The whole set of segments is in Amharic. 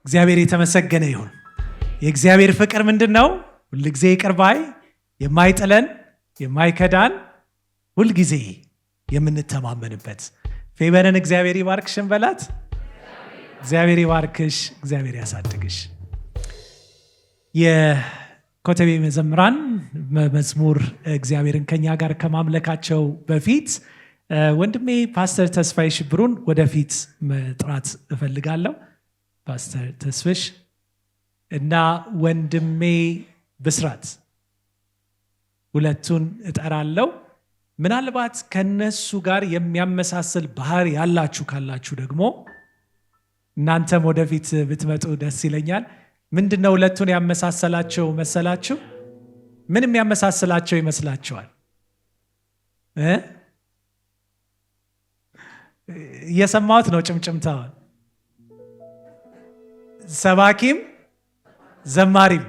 እግዚአብሔር የተመሰገነ ይሁን። የእግዚአብሔር ፍቅር ምንድነው? ሁልጊዜ ይቅር ባይ፣ የማይጥለን፣ የማይከዳን፣ ሁልጊዜ የምንተማመንበት። ፌበንን እግዚአብሔር ይባርክሽን በላት። እግዚአብሔር ይባርክሽ፣ እግዚአብሔር ያሳድግሽ። የኮተቤ መዘምራን መዝሙር እግዚአብሔርን ከኛ ጋር ከማምለካቸው በፊት ወንድሜ ፓስተር ተስፋዬ ሽብሩን ወደፊት መጥራት እፈልጋለሁ። ፓስተር ተስፍሽ እና ወንድሜ ብስራት ሁለቱን እጠራለሁ። ምናልባት ከነሱ ጋር የሚያመሳስል ባህሪ ያላችሁ ካላችሁ ደግሞ እናንተም ወደፊት ብትመጡ ደስ ይለኛል። ምንድነው ሁለቱን ያመሳሰላቸው መሰላችሁ? ምን የሚያመሳስላቸው ይመስላችኋል? እየሰማሁት ነው ጭምጭምታውን። ሰባኪም ዘማሪም።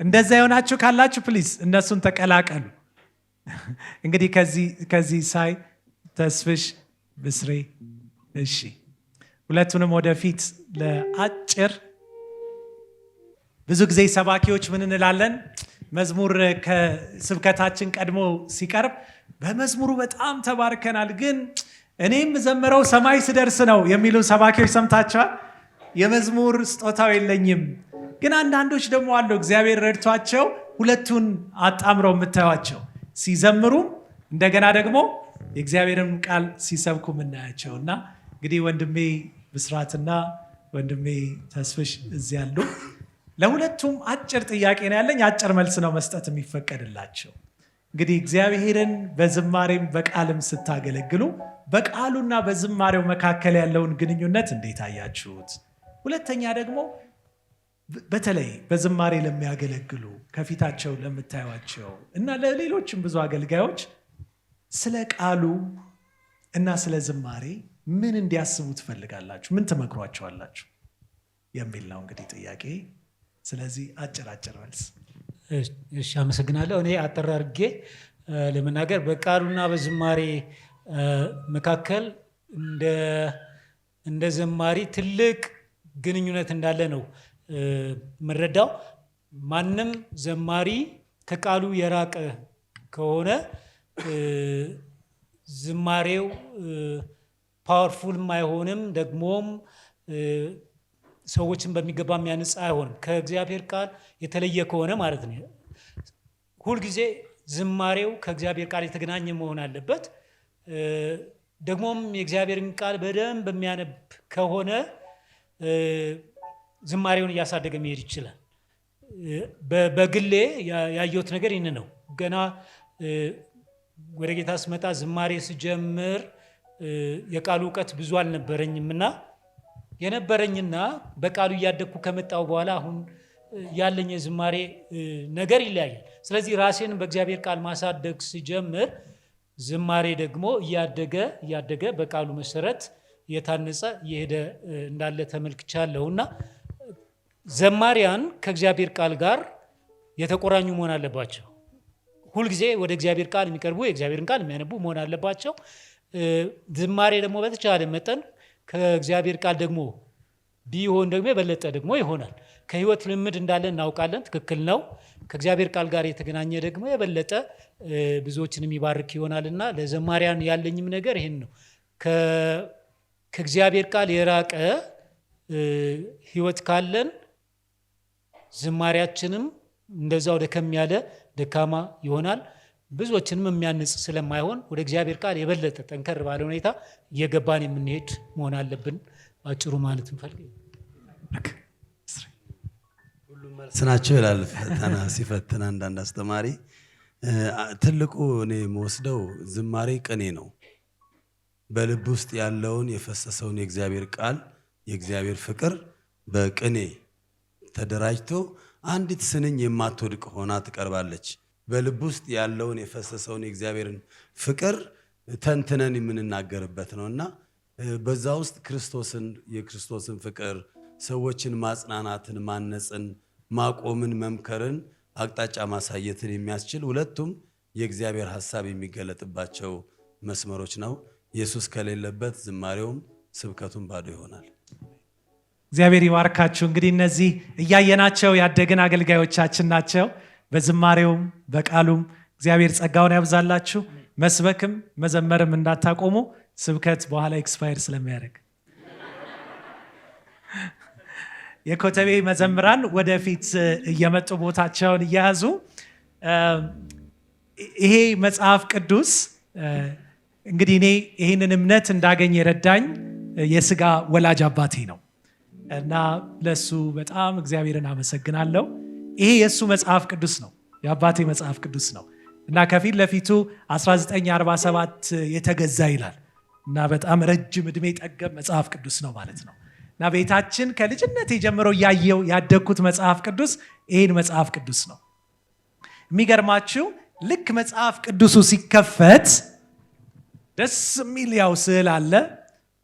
እንደዛ የሆናችሁ ካላችሁ ፕሊዝ እነሱን ተቀላቀሉ። እንግዲህ ከዚህ ሳይ ተስፍሽ ብስሬ። እሺ፣ ሁለቱንም ወደፊት ለአጭር። ብዙ ጊዜ ሰባኪዎች ምን እንላለን? መዝሙር ከስብከታችን ቀድሞ ሲቀርብ በመዝሙሩ በጣም ተባርከናል፣ ግን እኔም ዘምረው ሰማይ ስደርስ ነው የሚሉ ሰባኪዎች ሰምታችኋል። የመዝሙር ስጦታው የለኝም። ግን አንዳንዶች ደግሞ አሉ እግዚአብሔር ረድቷቸው ሁለቱን አጣምረው የምታዩቸው ሲዘምሩ እንደገና ደግሞ የእግዚአብሔርን ቃል ሲሰብኩ የምናያቸው እና እንግዲህ ወንድሜ ብስራትና ወንድሜ ተስፍሽ እዚህ ያሉ። ለሁለቱም አጭር ጥያቄ ነው ያለኝ። አጭር መልስ ነው መስጠት የሚፈቀድላቸው። እንግዲህ እግዚአብሔርን በዝማሬም በቃልም ስታገለግሉ በቃሉና በዝማሬው መካከል ያለውን ግንኙነት እንዴት አያችሁት? ሁለተኛ ደግሞ በተለይ በዝማሬ ለሚያገለግሉ ከፊታቸው ለምታዩቸው እና ለሌሎችም ብዙ አገልጋዮች ስለ ቃሉ እና ስለ ዝማሬ ምን እንዲያስቡ ትፈልጋላችሁ? ምን ትመክሯቸዋላችሁ? የሚል ነው እንግዲህ ጥያቄ። ስለዚህ አጭር መልስ። እሺ፣ አመሰግናለሁ። እኔ አጠር አድርጌ ለመናገር በቃሉና በዝማሬ መካከል እንደ ዘማሪ ትልቅ ግንኙነት እንዳለ ነው መረዳው። ማንም ዘማሪ ከቃሉ የራቀ ከሆነ ዝማሬው ፓወርፉልም አይሆንም፣ ደግሞም ሰዎችን በሚገባ የሚያንጽ አይሆንም። ከእግዚአብሔር ቃል የተለየ ከሆነ ማለት ነው። ሁልጊዜ ዝማሬው ከእግዚአብሔር ቃል የተገናኘ መሆን አለበት። ደግሞም የእግዚአብሔርን ቃል በደንብ የሚያነብ ከሆነ ዝማሬውን እያሳደገ መሄድ ይችላል። በግሌ ያየሁት ነገር ይህን ነው። ገና ወደ ጌታ ስመጣ ዝማሬ ስጀምር የቃሉ እውቀት ብዙ አልነበረኝም እና የነበረኝና በቃሉ እያደግኩ ከመጣው በኋላ አሁን ያለኝ የዝማሬ ነገር ይለያያል። ስለዚህ ራሴን በእግዚአብሔር ቃል ማሳደግ ስጀምር ዝማሬ ደግሞ እያደገ በቃሉ መሰረት የታነጸ የሄደ እንዳለ ተመልክቻለሁና ዘማሪያን ከእግዚአብሔር ቃል ጋር የተቆራኙ መሆን አለባቸው። ሁልጊዜ ወደ እግዚአብሔር ቃል የሚቀርቡ የእግዚአብሔርን ቃል የሚያነቡ መሆን አለባቸው። ዝማሬ ደግሞ በተቻለ መጠን ከእግዚአብሔር ቃል ደግሞ ቢሆን ደግሞ የበለጠ ደግሞ ይሆናል። ከህይወት ልምድ እንዳለ እናውቃለን፣ ትክክል ነው። ከእግዚአብሔር ቃል ጋር የተገናኘ ደግሞ የበለጠ ብዙዎችን የሚባርክ ይሆናልና ለዘማሪያን ያለኝም ነገር ይህን ነው። ከእግዚአብሔር ቃል የራቀ ህይወት ካለን ዝማሬያችንም እንደዛው ደከም ያለ ደካማ ይሆናል። ብዙዎችንም የሚያንጽ ስለማይሆን ወደ እግዚአብሔር ቃል የበለጠ ጠንከር ባለ ሁኔታ እየገባን የምንሄድ መሆን አለብን። አጭሩ ማለት እንፈልግ ሁሉም መልስ ናቸው ይላል ፈተና ሲፈትን አንዳንድ አስተማሪ። ትልቁ እኔ የምወስደው ዝማሬ ቅኔ ነው። በልብ ውስጥ ያለውን የፈሰሰውን የእግዚአብሔር ቃል የእግዚአብሔር ፍቅር በቅኔ ተደራጅቶ አንዲት ስንኝ የማትወድቅ ሆና ትቀርባለች። በልብ ውስጥ ያለውን የፈሰሰውን የእግዚአብሔርን ፍቅር ተንትነን የምንናገርበት ነውና በዛ ውስጥ የክርስቶስን ፍቅር፣ ሰዎችን ማጽናናትን፣ ማነጽን፣ ማቆምን፣ መምከርን፣ አቅጣጫ ማሳየትን የሚያስችል ሁለቱም የእግዚአብሔር ሐሳብ የሚገለጥባቸው መስመሮች ነው። ኢየሱስ ከሌለበት ዝማሬውም ስብከቱም ባዶ ይሆናል። እግዚአብሔር ይባርካችሁ። እንግዲህ እነዚህ እያየናቸው ያደግን አገልጋዮቻችን ናቸው። በዝማሬውም በቃሉም እግዚአብሔር ጸጋውን ያብዛላችሁ። መስበክም መዘመርም እንዳታቆሙ፣ ስብከት በኋላ ኤክስፓየር ስለሚያደርግ የኮተቤ መዘምራን ወደፊት እየመጡ ቦታቸውን እየያዙ ይሄ መጽሐፍ ቅዱስ እንግዲህ እኔ ይህንን እምነት እንዳገኝ የረዳኝ የስጋ ወላጅ አባቴ ነው እና ለሱ በጣም እግዚአብሔርን አመሰግናለሁ። ይሄ የእሱ መጽሐፍ ቅዱስ ነው፣ የአባቴ መጽሐፍ ቅዱስ ነው እና ከፊት ለፊቱ 1947 የተገዛ ይላል እና በጣም ረጅም ዕድሜ ጠገብ መጽሐፍ ቅዱስ ነው ማለት ነው እና ቤታችን ከልጅነት ጀምሮ እያየው ያደግኩት መጽሐፍ ቅዱስ ይህን መጽሐፍ ቅዱስ ነው። የሚገርማችሁ ልክ መጽሐፍ ቅዱሱ ሲከፈት ደስ የሚል ያው ስዕል አለ።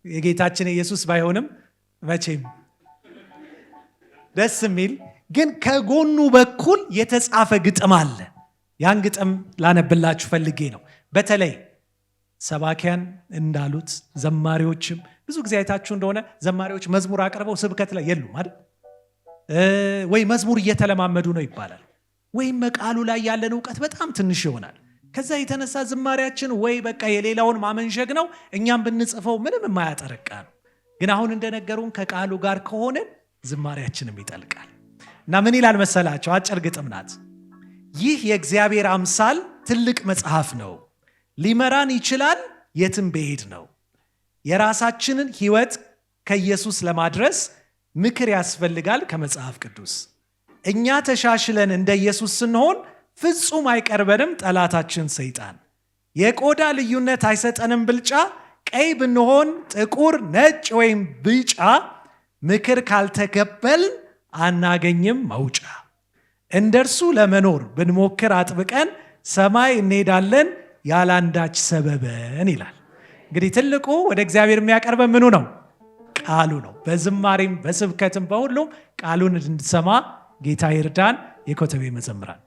የጌታችን ኢየሱስ ባይሆንም መቼም ደስ የሚል ግን ከጎኑ በኩል የተጻፈ ግጥም አለ። ያን ግጥም ላነብላችሁ ፈልጌ ነው። በተለይ ሰባኪያን እንዳሉት ዘማሪዎችም ብዙ ጊዜ አይታችሁ እንደሆነ ዘማሪዎች መዝሙር አቅርበው ስብከት ላይ የሉም አይደል? ወይ መዝሙር እየተለማመዱ ነው ይባላል፣ ወይም መቃሉ ላይ ያለን እውቀት በጣም ትንሽ ይሆናል። ከዛ የተነሳ ዝማሪያችን ወይ በቃ የሌላውን ማመንሸግ ነው፣ እኛም ብንጽፈው ምንም የማያጠረቃ ነው። ግን አሁን እንደነገሩን ከቃሉ ጋር ከሆነ ዝማሪያችንም ይጠልቃል እና ምን ይላል መሰላቸው? አጭር ግጥም ናት። ይህ የእግዚአብሔር አምሳል ትልቅ መጽሐፍ ነው፣ ሊመራን ይችላል የትም ብሄድ ነው። የራሳችንን ሕይወት ከኢየሱስ ለማድረስ ምክር ያስፈልጋል ከመጽሐፍ ቅዱስ። እኛ ተሻሽለን እንደ ኢየሱስ ስንሆን ፍጹም አይቀርበንም ጠላታችን ሰይጣን። የቆዳ ልዩነት አይሰጠንም ብልጫ፣ ቀይ ብንሆን ጥቁር፣ ነጭ ወይም ቢጫ፣ ምክር ካልተቀበልን አናገኝም መውጫ። እንደርሱ ለመኖር ብንሞክር አጥብቀን ሰማይ እንሄዳለን ያላንዳች ሰበበን ይላል። እንግዲህ ትልቁ ወደ እግዚአብሔር የሚያቀርበን ምኑ ነው? ቃሉ ነው። በዝማሬም በስብከትም በሁሉም ቃሉን እንድንሰማ ጌታ ይርዳን። የኮተቤ መዘምራን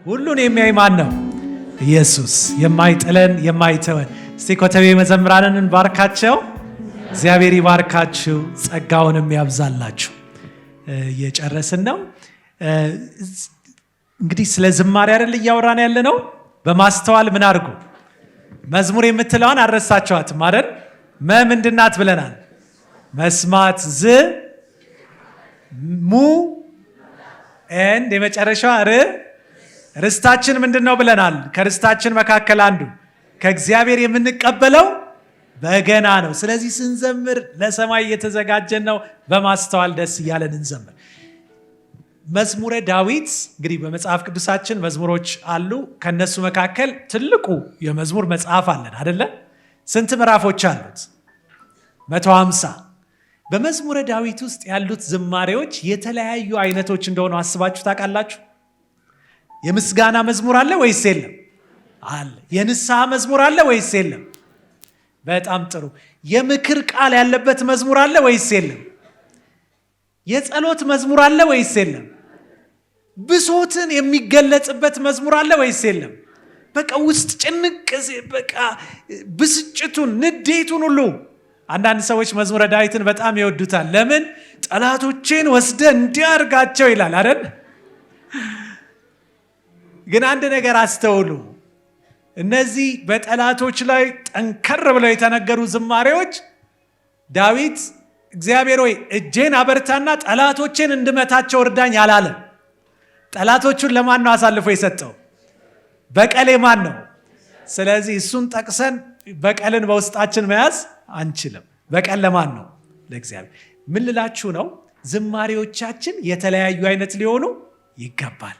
ሁሉን የሚያይ ማን ነው? ኢየሱስ። የማይጥለን የማይተወን። እስቲ ኮተቤ መዘምራንን እንባርካቸው። እግዚአብሔር ይባርካችሁ፣ ጸጋውንም ያብዛላችሁ። እየጨረስን ነው። እንግዲህ ስለ ዝማሬ አይደል እያወራን ያለ ነው። በማስተዋል ምን አድርጉ? መዝሙር የምትለዋን አልረሳችኋትም አይደል? ምንድናት ብለናል? መስማት፣ ሙ ኤንድ የመጨረሻዋ ርስታችን ምንድን ነው ብለናል? ከርስታችን መካከል አንዱ ከእግዚአብሔር የምንቀበለው በገና ነው። ስለዚህ ስንዘምር ለሰማይ እየተዘጋጀን ነው። በማስተዋል ደስ እያለን እንዘምር። መዝሙረ ዳዊት እንግዲህ በመጽሐፍ ቅዱሳችን መዝሙሮች አሉ። ከነሱ መካከል ትልቁ የመዝሙር መጽሐፍ አለን አይደለ? ስንት ምዕራፎች አሉት? 150። በመዝሙረ ዳዊት ውስጥ ያሉት ዝማሬዎች የተለያዩ አይነቶች እንደሆኑ አስባችሁ ታውቃላችሁ? የምስጋና መዝሙር አለ ወይስ የለም? አለ። የንስሐ መዝሙር አለ ወይስ የለም? በጣም ጥሩ። የምክር ቃል ያለበት መዝሙር አለ ወይስ የለም? የጸሎት መዝሙር አለ ወይስ የለም? ብሶትን የሚገለጽበት መዝሙር አለ ወይስ የለም? በቃ ውስጥ ጭንቅ፣ በቃ ብስጭቱን፣ ንዴቱን ሁሉ። አንዳንድ ሰዎች መዝሙረ ዳዊትን በጣም ይወዱታል። ለምን? ጠላቶቼን ወስደ እንዲያርጋቸው ይላል አይደል? ግን አንድ ነገር አስተውሉ። እነዚህ በጠላቶች ላይ ጠንከር ብለው የተነገሩ ዝማሬዎች ዳዊት እግዚአብሔር ሆይ እጄን አበርታና ጠላቶቼን እንድመታቸው እርዳኝ አላለም። ጠላቶቹን ለማን ነው አሳልፎ የሰጠው? በቀል ማን ነው? ስለዚህ እሱን ጠቅሰን በቀልን በውስጣችን መያዝ አንችልም። በቀል ለማን ነው? ለእግዚአብሔር። ምን ልላችሁ ነው? ዝማሬዎቻችን የተለያዩ አይነት ሊሆኑ ይገባል።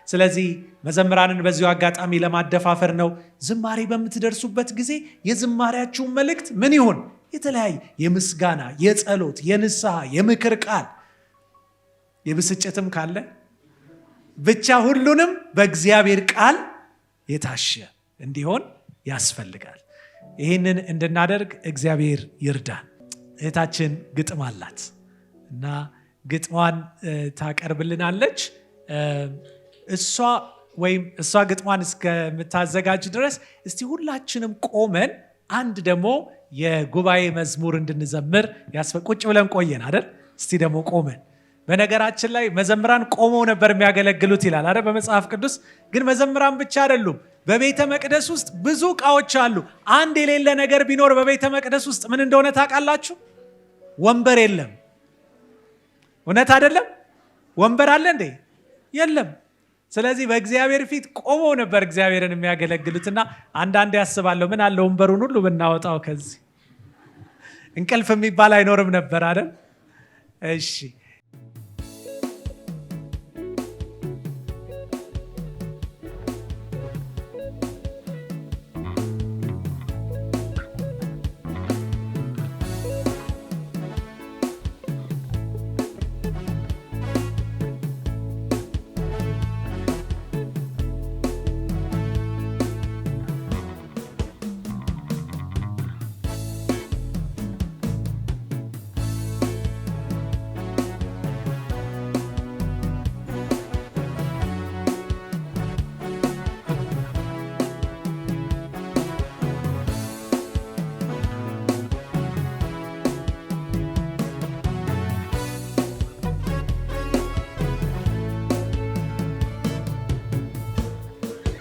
ስለዚህ መዘምራንን በዚሁ አጋጣሚ ለማደፋፈር ነው። ዝማሬ በምትደርሱበት ጊዜ የዝማሬያችሁን መልእክት ምን ይሁን? የተለያየ የምስጋና፣ የጸሎት፣ የንስሐ፣ የምክር ቃል፣ የብስጭትም ካለ ብቻ ሁሉንም በእግዚአብሔር ቃል የታሸ እንዲሆን ያስፈልጋል። ይህንን እንድናደርግ እግዚአብሔር ይርዳን። እህታችን ግጥም አላት እና ግጥሟን ታቀርብልናለች። እሷ ግጥሟን እስከምታዘጋጅ ድረስ እስቲ ሁላችንም ቆመን አንድ ደግሞ የጉባኤ መዝሙር እንድንዘምር ቁጭ ብለን ቆየን አይደል? እስቲ ደግሞ ቆመን። በነገራችን ላይ መዘምራን ቆመው ነበር የሚያገለግሉት ይላል አይደል በመጽሐፍ ቅዱስ። ግን መዘምራን ብቻ አይደሉም። በቤተ መቅደስ ውስጥ ብዙ ዕቃዎች አሉ። አንድ የሌለ ነገር ቢኖር በቤተ መቅደስ ውስጥ ምን እንደሆነ ታውቃላችሁ? ወንበር የለም። እውነት አይደለም? ወንበር አለ እንዴ? የለም። ስለዚህ በእግዚአብሔር ፊት ቆመው ነበር እግዚአብሔርን የሚያገለግሉትና አንዳንዴ ያስባለሁ ምን አለ ወንበሩን ሁሉ ብናወጣው ከዚህ እንቅልፍ የሚባል አይኖርም ነበር አይደል? እሺ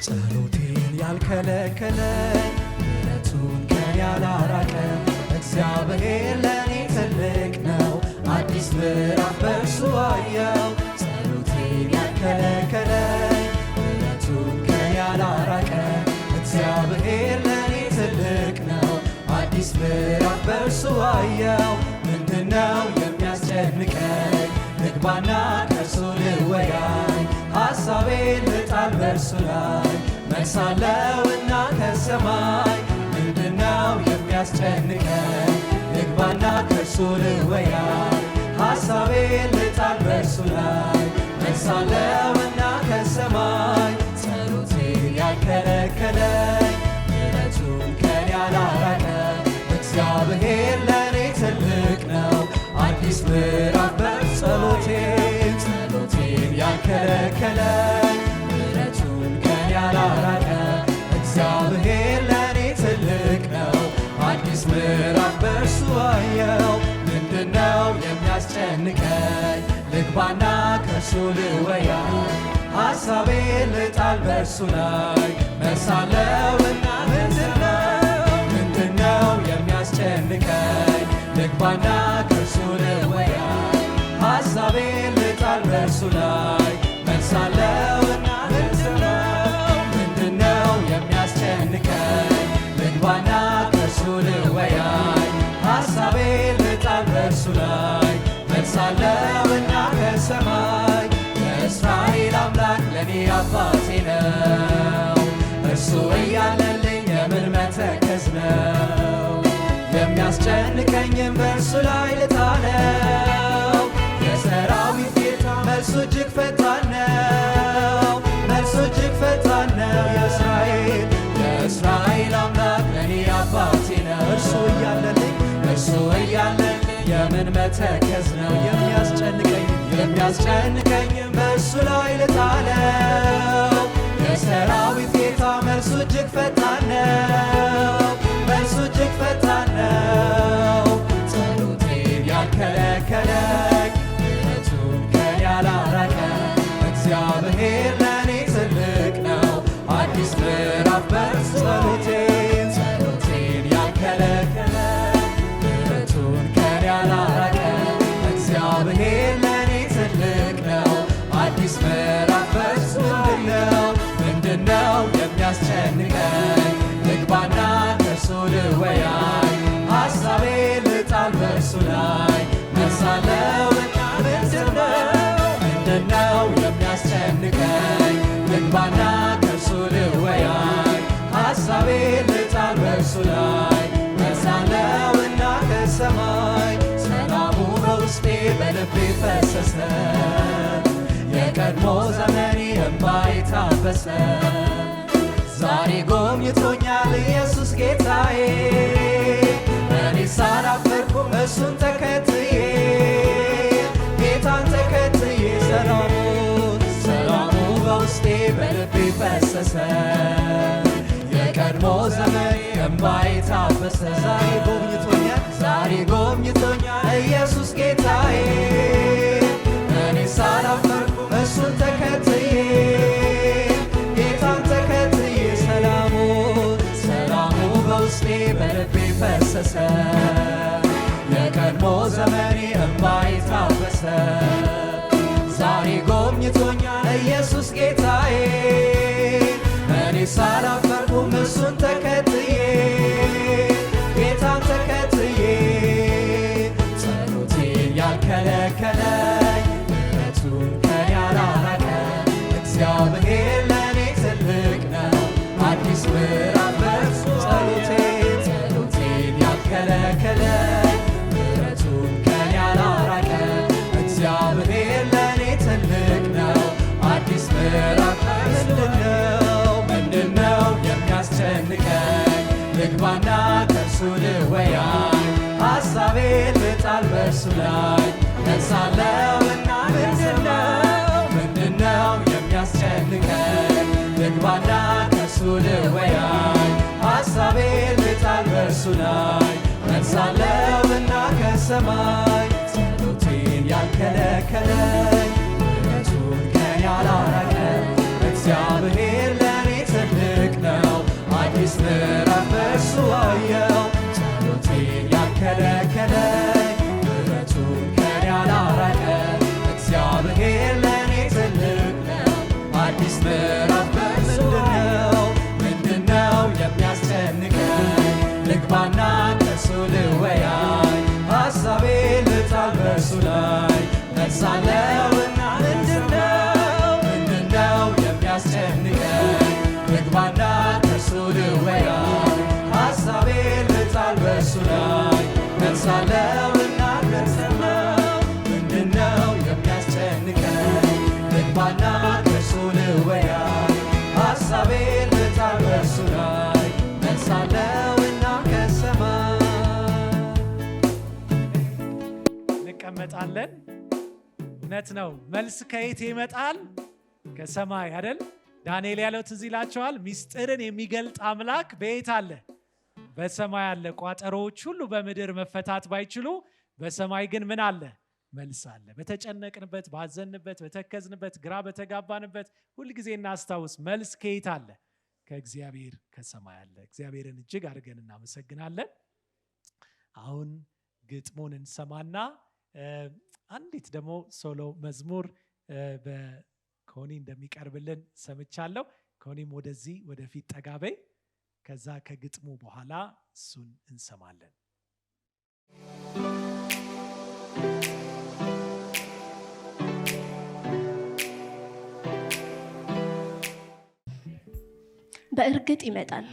ጸሎቴን ያልከለከለ ምሕረቱን ከኔ ያላራቀ እግዚአብሔር ለኔ ትልቅ ነው። አዲስ ምዕራፍ በእርሱ አየው። ጸሎቴን ያልከለከለ ምሕረቱን ከኔ ያላራቀ እግዚአብሔር ለኔ ትልቅ ነው። አዲስ ምዕራፍ በእርሱ አየው። ምንድነው የሚያስጨንቀኝ? ልግባና ከእርሱ ልወያይ ሐሳቤን ልጣል በእርሱ ላይ መልሳለሁና ከሰማይ። ምንድነው የሚያስጨንቀኝ? ልግባና ከእርሱ ልወያይ ሐሳቤን ልጣል በእርሱ ላይ መልሳለሁና ከሰማይ። ጸሎቴን ያልከለከለኝ ምሕረቱን ከኔ ያላራቀ እግዚአብሔር ለኔ ትልቅ ነው። አዲስ ምዕራፍ ጸሎቴን ያልከለከለኝ ምሕረቱን ከኔ ያላራቀ እግዚአብሔር ለኔ ትልቅ ነው። አዲስ ምዕራፍ በእርሱ የሚያስጨንቀኝ ልግባና ከእርሱ ልወያይ ሐሳቤ ልጣል በእርሱ ላይ መሳለውና ምንድነው የሚያስጨንቀኝ ልግባና ከእርሱ ልወያይ ሐሳቤ ልጣል በእርሱ ላይ መሳለውና ምንድነው የሚያስጨንቀኝ ልግባና ከእርሱ ልወያይ ሐሳቤ ልጣል በእርሱ ላይ መልሳለሁና ከሰማይ የእስራኤል አምላክ ለኔ አባቴ ነው እርሱ እያለልኝ የምን መተከዝ ነው የሚያስጨንቀኝም በእርሱ ላይ ልጣለው የሰራዊት ጌታ መልሱ እጅግ ፈጣን ነው መልሱ እጅግ ፈጣን ነው የእስራኤል አምላክ ለኔ አባቴ ነው እርሱ እያለልኝ የምን መተከዝ ነው የሚያስጨንቀኝም በእርሱ ላይ ልጣለው የሰራዊት ጌታ መልሱ እጅግ ፈጣን ነው መልሱ እጅግ ፈጣን ነው ጸሎቴን ያልከለከለኝ ምሕረቱን ከኔ ያላራቀ እግዚአብሔር ለኔ ትልቅ ነው አዲስ ምዕራፍ በእርሱ ጸሎቴን ያልከለከለኝ ምሕረቱን ከኔ ያላራቀ እግዚአብሔር ለኔ ትልቅ ነው አዲስ ምዕራፍ በእርሱ ምንድነው የሚያስጨንቀኝ ልግባና ከእርሱ ልወያይ ሐሳቤ ልጣል በእርሱ ላይ መልሳለሁና ምንድነው የሚያስጨንቀኝ ልግባና ከእርሱ ልወያይ ሐሳቤ ልጣል በእርሱ ላይ መልሳለሁና ከሰማይ ሰላሙ በውስጤ በልቤ ፈሰሰ የቀድሞ ዘመኔ እምባዬ ታበሰ ዛሬ ጎብኝቶኛል ኢየሱስ ጌታዬ እኔ ሳላፈርኩም እሱን ተከትዬ ጌታን ተከትዬ ሰላሙ በውስጤ በልቤ ፈሰሰ የቀድሞ ዘመኔ እምባዬ ታበሰ ዛሬ ጎብኝቶኛል ኢየሱስ ጌታዬ እኔ ሳላፈርኩም እሱን ተከትዬ ጌታን ተከትዬ ሰላሙ በውስጤ በልቤ ፈሰሰ የቀድሞ ዘመኔ እምባዬ ታበሰ ዛሬ ጎብኝቶኛል ኢየሱስ ጌታዬ እኔ ሳላፈርኩም እሱን ተከትዬ ጌታን ተከትዬ ጸሎቴን ያልከለከለኝ ምሕረቱን ከኔ ያላራቀ እግዚአብሔር ለኔ ትልቅ ነው አዲስ ምዕራፍ በእርሱ ጸሎቴን ያልከለከለኝ ምሕረቱን ከኔ ያላራቀ እግዚአብሔር ለኔ ትልቅ ነው አዲስ ምዕራፍ ምንድነው የሚያስጨንቀኝ ልግባና ከእርሱ ልወያይ ሐሳቤ ልጣል በእርሱ ላይ መልሳለሁና ምንድነው የሚያስጨንቀኝ ልግባና ከእርሱ ልወያይ ሐሳቤ ልጣል በእርሱ ላይ መልሳለሁና ከሰማይ ጸሎቴን ያልከለከለኝ ምሕረቱን ከኔ ያላራቀ እግዚአብሔር ለኔ ትልቅ ነው አዲስ ምዕራፍ በእርሱ አየው ጸሎቴን ያልከለከለኝ ምሕረቱን ከኔ ያላራቀ እግዚአብሔር ለኔ ትልቅ ነው አዲስ ምዕራፍ በእርሱ ምንድነው የሚያስጨንቀኝ ልግባና ከእርሱ ልወያይ ሐሳቤ ልጣል በእርሱ ላይ መልሳለሁና ምንድነው የሚያስጨንቀኝ ልግባና ከእርሱ ልወያይ ሐሳቤ ልጣል በእርሱ ላይ መልሳለሁና ምንድነው የሚያስጨንቀኝ ልግባና ከእርሱ ልወያይ ሐሳቤ ልጣል በእርሱ ላይ መልሳለሁና ከሰማይ እንቀመጣለን። እውነት ነው። መልስ ከየት ይመጣል? ከሰማይ አይደል? ዳንኤል ያለው ትዝ ይላቸዋል። ሚስጥርን የሚገልጥ አምላክ በየት አለ? በሰማይ አለ። ቋጠሮዎች ሁሉ በምድር መፈታት ባይችሉ በሰማይ ግን ምን አለ? መልስ አለ። በተጨነቅንበት፣ ባዘንበት፣ በተከዝንበት፣ ግራ በተጋባንበት ሁልጊዜ እናስታውስ፣ መልስ ከየት አለ? ከእግዚአብሔር ከሰማይ አለ። እግዚአብሔርን እጅግ አድርገን እናመሰግናለን። አሁን ግጥሙን እንሰማና አንዲት ደግሞ ሶሎ መዝሙር በኮኒ እንደሚቀርብልን ሰምቻለሁ። ኮኒም ወደዚህ ወደፊት ጠጋበይ። ከዛ ከግጥሙ በኋላ እሱን እንሰማለን። በእርግጥ ይመጣል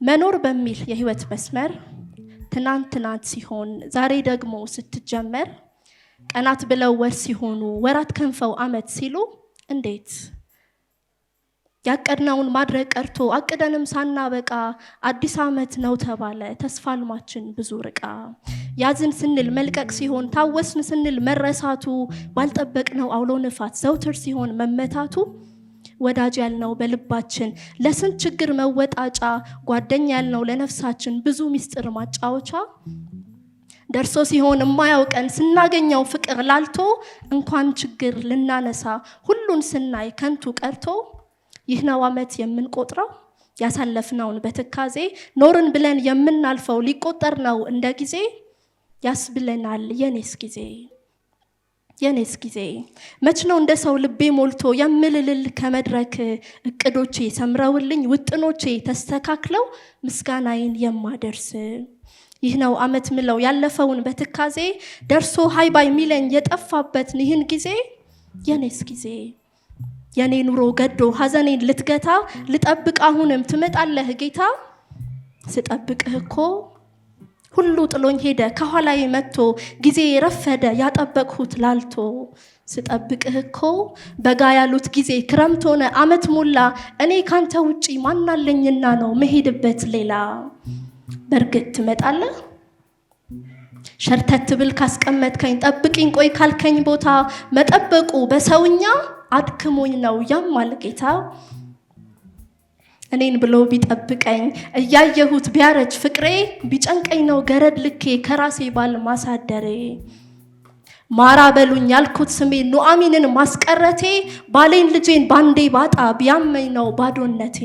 መኖር በሚል የህይወት መስመር ትናንት ሲሆን ዛሬ ደግሞ ስትጀመር ቀናት ብለው ወር ሲሆኑ ወራት ከንፈው አመት ሲሉ እንዴት ያቀድነውን ማድረግ ቀርቶ አቅደንም ሳናበቃ አዲስ አመት ነው ተባለ ተስፋ አልማችን ብዙ ርቃ። ያዝን ስንል መልቀቅ ሲሆን ታወስን ስንል መረሳቱ ባልጠበቅነው አውሎ ንፋስ ዘውትር ሲሆን መመታቱ ወዳጅ ያልነው በልባችን ለስንት ችግር መወጣጫ ጓደኛ ያልነው ለነፍሳችን ብዙ ሚስጥር ማጫወቻ ደርሶ ሲሆን የማያውቀን ስናገኘው ፍቅር ላልቶ እንኳን ችግር ልናነሳ ሁሉን ስናይ ከንቱ ቀርቶ ይህ ነው አመት የምንቆጥረው ያሳለፍነውን በትካዜ ኖርን ብለን የምናልፈው ሊቆጠር ነው እንደ ጊዜ ያስብለናል የኔስ ጊዜ መች ነው እንደ ሰው ልቤ ሞልቶ የምልልል ከመድረክ እቅዶቼ ሰምረውልኝ ውጥኖቼ ተስተካክለው ምስጋናዬን የማደርስ ይህ ነው አመት ምለው ያለፈውን በትካዜ ደርሶ ሃይባይ ሚለኝ የጠፋበት ይህን ጊዜ የኔስ ጊዜ የኔ ኑሮ ገዶ ሐዘኔን ልትገታ ልጠብቅ አሁንም ትመጣለህ ጌታ ስጠብቅህ እኮ ሁሉ ጥሎኝ ሄደ ከኋላዬ መጥቶ ጊዜ ረፈደ ያጠበቅሁት ላልቶ ስጠብቅህ እኮ በጋ ያሉት ጊዜ ክረምት ሆነ አመት ሞላ እኔ ካንተ ውጪ ማናለኝና ነው መሄድበት ሌላ በርግጥ ትመጣለህ ሸርተት ብል ካስቀመጥከኝ ጠብቂኝ ቆይ ካልከኝ ቦታ መጠበቁ በሰውኛ አድክሞኝ ነው ያማል ጌታ እኔን ብሎ ቢጠብቀኝ እያየሁት ቢያረጅ ፍቅሬ ቢጨንቀኝ ነው ገረድ ልኬ ከራሴ ባል ማሳደሬ ማራ በሉኝ ያልኩት ስሜ ኑአሚንን ማስቀረቴ ባሌን ልጄን ባንዴ ባጣ ቢያመኝ ነው ባዶነቴ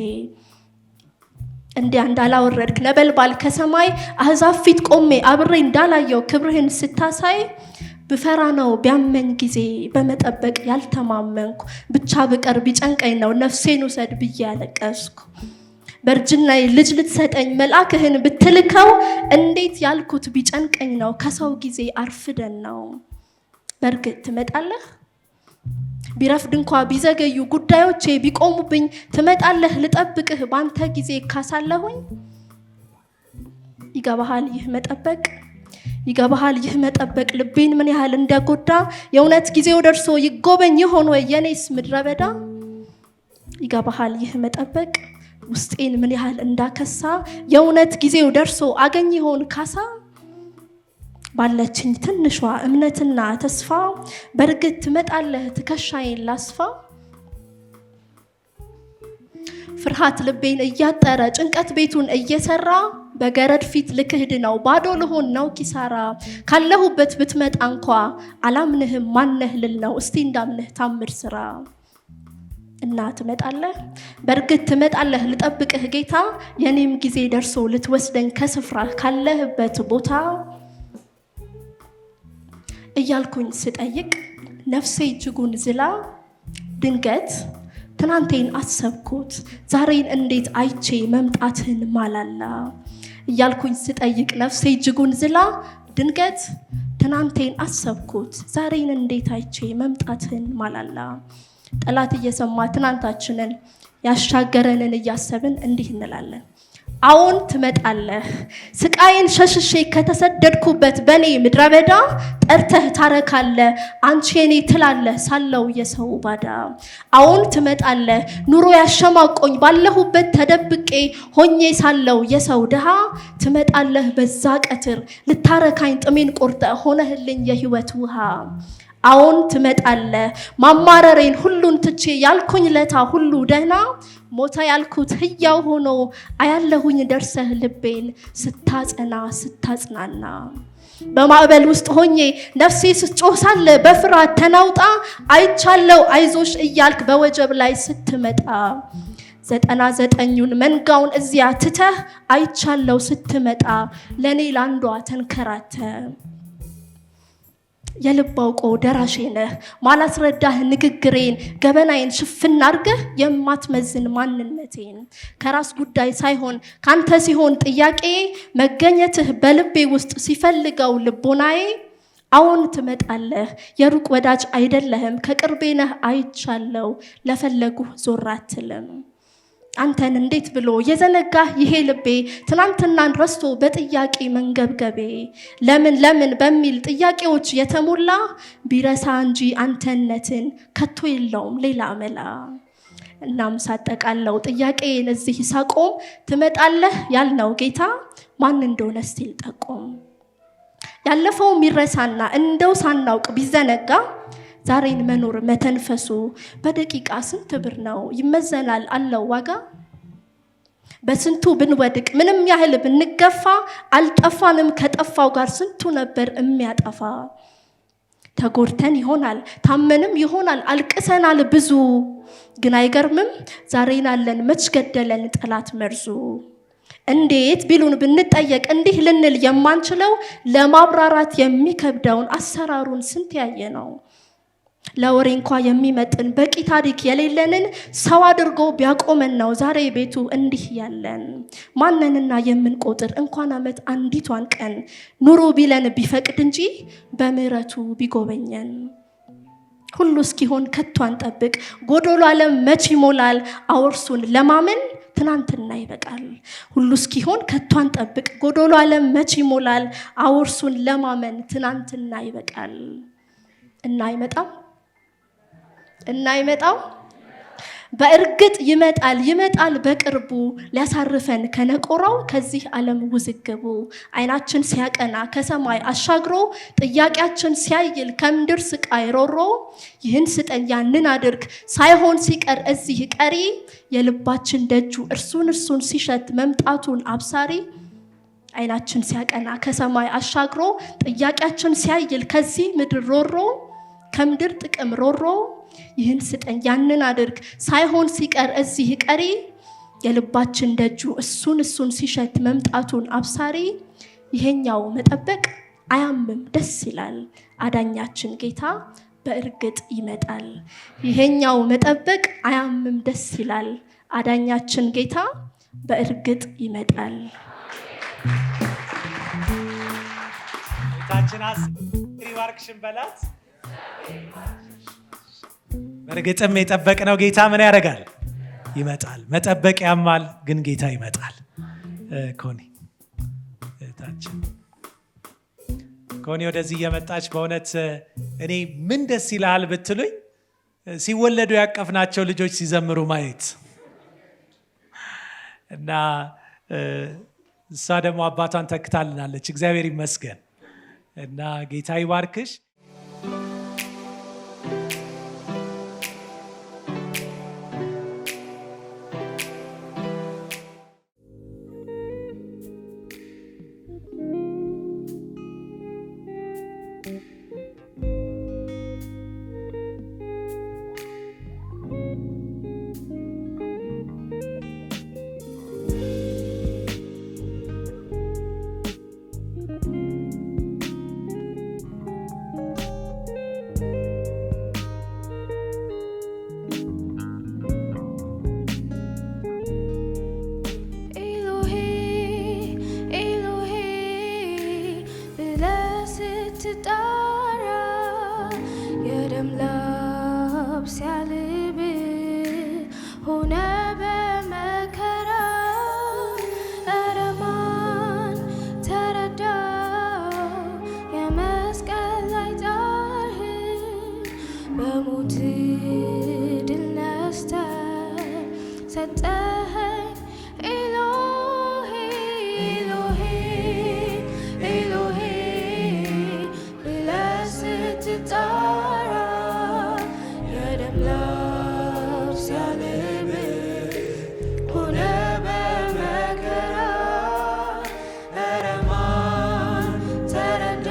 እንዲያ እንዳላወረድክ ነበልባል ከሰማይ አህዛብ ፊት ቆሜ አብሬ እንዳላየው ክብርህን ስታሳይ ብፈራ ነው ቢያመኝ ጊዜ በመጠበቅ ያልተማመንኩ ብቻ ብቀር ቢጨንቀኝ ነው ነፍሴን ውሰድ ብዬ ያለቀስኩ በርጅናዬ ልጅ ልትሰጠኝ መልአክህን ብትልከው እንዴት ያልኩት ቢጨንቀኝ ነው ከሰው ጊዜ አርፍደን ነው በርግጥ ትመጣለህ ቢረፍድ እንኳን ቢዘገዩ ጉዳዮቼ ቢቆሙብኝ ትመጣለህ ልጠብቅህ ባንተ ጊዜ ካሳለሁኝ ይገባሃል ይህ መጠበቅ ልቤን ምን ያህል እንደጎዳ የእውነት ጊዜው ደርሶ ይጎበኝ ይሆን ወይ የኔስ ምድረበዳ ይገባሃል ይህ መጠበቅ ውስጤን ምን ያህል እንዳከሳ የእውነት ጊዜው ደርሶ አገኝ ይሆን ካሳ ባለችኝ ትንሿ እምነትና ተስፋ በርግጥ ትመጣለህ ትከሻዬን ላስፋ ፍርሃት ልቤን እያጠረ ጭንቀት ቤቱን እየሰራ በገረድ ፊት ልክህድ ነው ባዶ ልሆን ነው ኪሳራ ካለሁበት ብትመጣ እንኳ አላምንህም ማነህ ልል ነው እስቲ እንዳምንህ ታምር ስራ እና ትመጣለህ በርግጥ ትመጣለህ ልጠብቅህ ጌታ የኔም ጊዜ ደርሶ ልትወስደኝ ከስፍራ ካለህበት ቦታ እያልኩኝ ስጠይቅ ነፍሴ እጅጉን ዝላ ድንገት ትናንቴን አሰብኩት ዛሬን እንዴት አይቼ መምጣትህን ማላላ እያልኩኝ ስጠይቅ ነፍሴ እጅጉን ዝላ ድንገት ትናንቴን አሰብኩት ዛሬን እንዴት አይቼ መምጣትህን ማላላ ጠላት እየሰማ ትናንታችንን ያሻገረንን እያሰብን እንዲህ እንላለን አሁን ትመጣለህ ስቃይን ሸሽሼ ከተሰደድኩበት በኔ ምድረበዳ ጠርተህ ታረካለህ አንቺ የኔ ትላለህ ሳለው የሰው ባዳ አሁን ትመጣለህ ኑሮ ያሸማቆኝ ባለሁበት ተደብቄ ሆኜ ሳለው የሰው ድሃ ትመጣለህ በዛ ቀትር ልታረካኝ ጥሜን ቆርጠ ሆነህልኝ የህይወት ውሃ አሁን ትመጣለህ ማማረሬን ሁሉን ትቼ ያልኩኝ ለታ ሁሉ ደህና ሞታ ያልኩት ህያው ሆኖ አያለሁኝ ደርሰህ ልቤን ስታጽናና በማዕበል ውስጥ ሆኜ ነፍሴ ስትጮህ ሳለ በፍርሃት ተናውጣ አይቻለው አይዞሽ እያልክ በወጀብ ላይ ስትመጣ 99ኙን መንጋውን እዚያ ትተህ አይቻለው ስትመጣ ለኔ ላንዷ ተንከራተ የልብ አውቆ ደራሼ ነህ ማላስረዳህ ንግግሬን ገበናዬን ሽፍን አድርገህ የማትመዝን ማንነቴን ከራስ ጉዳይ ሳይሆን ካንተ ሲሆን ጥያቄ መገኘትህ በልቤ ውስጥ ሲፈልገው ልቦናዬ አሁን ትመጣለህ የሩቅ ወዳጅ አይደለህም ከቅርቤ ነህ አይቻለው ለፈለጉህ ዞር አትልም አንተን እንዴት ብሎ የዘነጋህ ይሄ ልቤ ትናንትናን ረስቶ በጥያቄ መንገብገቤ ለምን በሚል ጥያቄዎች የተሞላ ቢረሳ እንጂ አንተነትን ከቶ የለውም ሌላ መላ እናም ሳጠቃለው ጥያቄን እዚህ ሳቆም ትመጣለህ ያልነው ጌታ ማን እንደሆነ እስቲ ጠቆም ያለፈው ሚረሳና እንደው ሳናውቅ ቢዘነጋ ዛሬን መኖር መተንፈሱ በደቂቃ ስንት ብር ነው ይመዘናል አለው ዋጋ በስንቱ ብንወድቅ ምንም ያህል ብንገፋ አልጠፋንም ከጠፋው ጋር ስንቱ ነበር የሚያጠፋ ተጎድተን ይሆናል ታመንም ይሆናል አልቅሰናል ብዙ ግን አይገርምም ዛሬን አለን መች ገደለን ጠላት መርዙ እንዴት ቢሉን ብንጠየቅ እንዲህ ልንል የማንችለው ለማብራራት የሚከብደውን አሰራሩን ስንት ያየ ነው ለወሬ እንኳን የሚመጥን በቂ ታሪክ የሌለንን ሰው አድርጎ ቢያቆመን ነው ዛሬ ቤቱ እንዲህ ያለን ማንንና የምንቆጥር እንኳን አመት አንዲቷን ቀን ኑሮ ቢለን ቢፈቅድ እንጂ በምህረቱ ቢጎበኘን ሁሉ እስኪሆን ከቷን ጠብቅ ጎዶሎ ዓለም መች ይሞላል አወርሱን ለማመን ትናንትና ይበቃል ሁሉ እስኪሆን ከቷን ጠብቅ ጎዶሎ ዓለም መች ይሞላል አወርሱን ለማመን ትናንትና ይበቃል እና ይመጣው በእርግጥ ይመጣል በቅርቡ ሊያሳርፈን ከነቆራው ከዚህ ዓለም ውዝግቡ አይናችን ሲያቀና ከሰማይ አሻግሮ ጥያቄያችን ሲያይል ከምድር ስቃይ ሮሮ ይህን ስጠን ያንን አድርግ ሳይሆን ሲቀር እዚህ ቀሪ የልባችን ደጁ እርሱን ሲሸት መምጣቱን አብሳሪ አይናችን ሲያቀና ከሰማይ አሻግሮ ጥያቄያችን ሲያይል ከዚህ ምድር ሮሮ ከምድር ጥቅም ሮሮ ይህን ስጠን ያንን አድርግ ሳይሆን ሲቀር እዚህ ቀሪ የልባችን ደጁ እሱን ሲሸት መምጣቱን አብሳሪ ይሄኛው መጠበቅ አያምም ደስ ይላል አዳኛችን ጌታ በእርግጥ ይመጣል ይሄኛው መጠበቅ አያምም ደስ ይላል አዳኛችን ጌታ በእርግጥ ይመጣል ታችናስ ሪዋርክሽን በላት በእርግጥም የጠበቅነው ጌታ ምን ያደርጋል ይመጣል መጠበቅ ያማል ግን ጌታ ይመጣል ኮኒ ወደዚህ እየመጣች በእውነት እኔ ምን ደስ ይላል ብትሉኝ ሲወለዱ ያቀፍናቸው ልጆች ሲዘምሩ ማየት እና እሷ ደግሞ አባቷን ተክታልናለች እግዚአብሔር ይመስገን እና ጌታ ይባርክሽ ተረዳ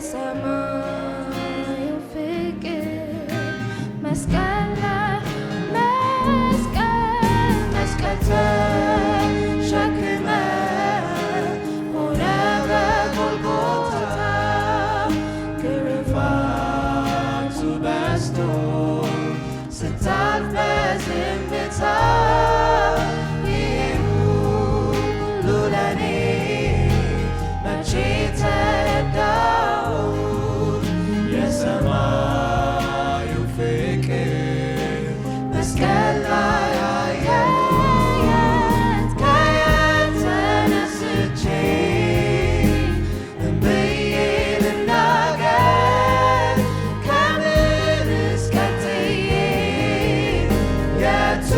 የሰማዩ ፍቅር መስቀል ላይ መስቀል ተሸክመ ሆነ በጎልጎታ ግርፋቱ በዝቶ ስታልፍ በዝምታ ይህ ሁሉ ለኔ መቼ ተረዳሁት የሰማዩ ፍቅር መስቀል ላይ አየሁት ከየት ተነስቼ ምን ብዬ ልናገር ከምንስ ቀጥዬ የቱ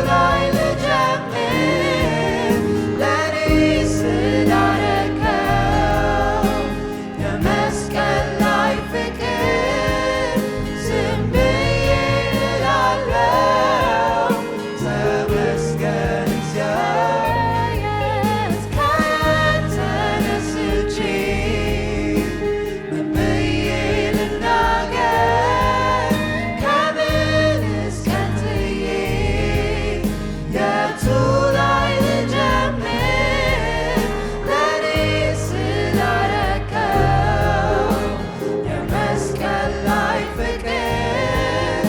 ላይ ልጀምር ለኔ ስላረከው የመስቀል ላይ ፍቅር ዝም ብዬ እላለሁ ተመስገን እግዚአብሔር ከየት ተነስቼ ምን ብዬ ልናገር ከምንስ ቀጥዬ የቱ ላይ ልጀምር ለኔ ስላረከው የመስቀል ላይ ፍቅር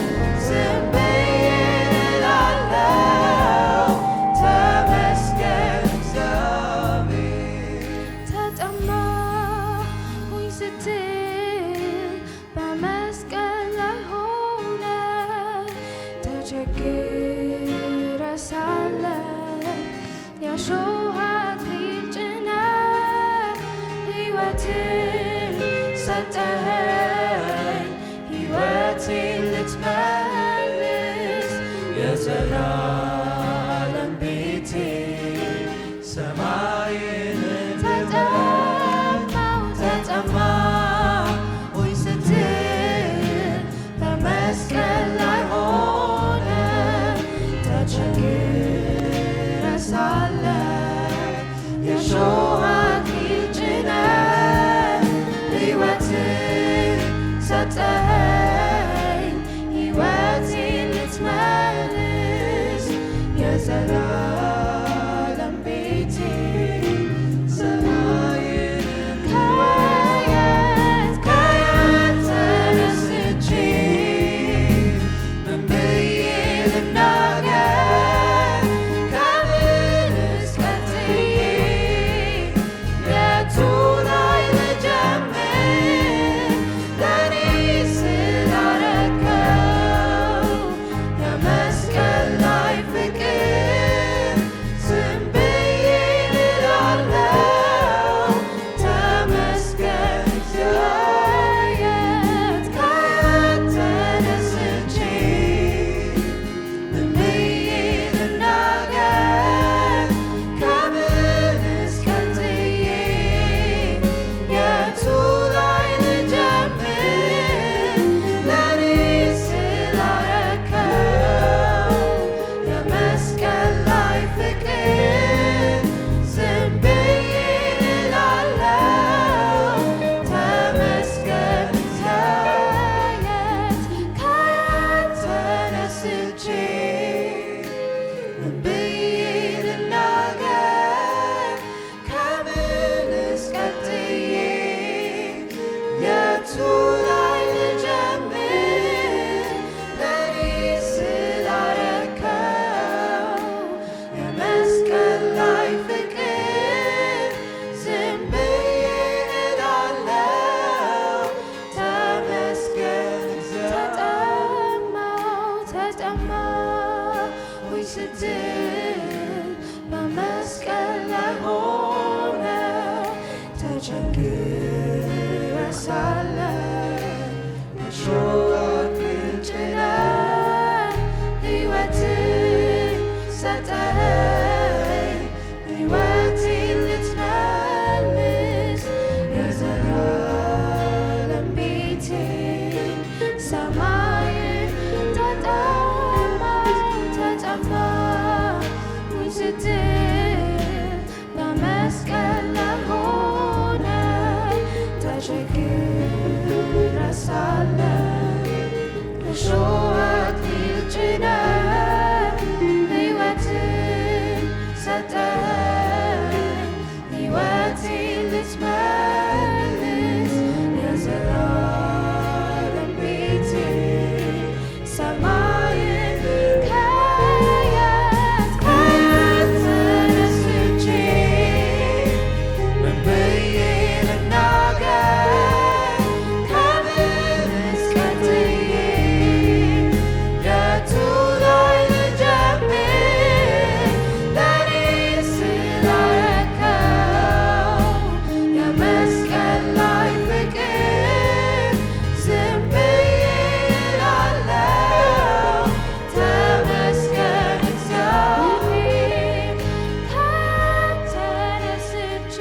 ዝም ብዬ እላለሁ ተመስገን እግዚአብሔር ተጠማሁኝ ስትል በመስቀል ላይ ሆነ ተቸግረ ሳለ የእሾህ አክሊል ጭነህ ሕይወትን ሰጠኸኝ ሕይወቴን ልትመልስ የዘላለም ቤቴ ሰማይን ተጠማሁኝ ስትል በመስቀል ላይ ሆነ ተቸግረ ሳለ የእሾህ አክሊል ጭነህ ሕይወትን ሰጠኸኝ ሕይወቴን ልትመልስ የዘላለም ቤቴ ሰማይን ከየት ተነስቼ ምን ብዬ ልናገር ከምንስ ቀጥዬ የቱ ላይ ልጀምር ለኔ ስላረከው የመስቀል ላይ ፍቅር ዝም ብዬ እላለሁ ተመስገን እግዚአብሔር ከየት ተነስቼ ምን ብዬ ልናገር ከምንስ ቀጥዬ የቱ ላይ ልጀምር ለኔ ስላረከው የመስቀል ላይ ፍቅር ዝም ብዬ እላለሁ ተመስገን እግዚአብሔር ከየት ተነስቼ ምን ብዬ ልናገር ከምንስ ቀጥዬ የቱ ላይ ልጀምር ለኔ ስላረከው የመስቀል ላይ ፍቅር ዝም ብዬ እላለሁ ተመስገን ተጠማሁኝ ስትል በመስቀል ላይ ሆነ ተቸግረ ሳለ በፍቅር ረሳለሁ እሾህ አክሊል ጭነህ ሕይወትን ሰጠኸኝ ሕይወቴን ልትመልስ የዘላለም ቤቴ ሰማይን ከየት ተነስቼ ምን ብዬ ልናገር ከምንስ ቀጥዬ የቱ ላይ ልጀምር ለኔ ስላረከው የመስቀል ላይ ፍቅር ዝም ብዬ እላለሁ ተመስገን እግዚአብሔር ከተነስቼ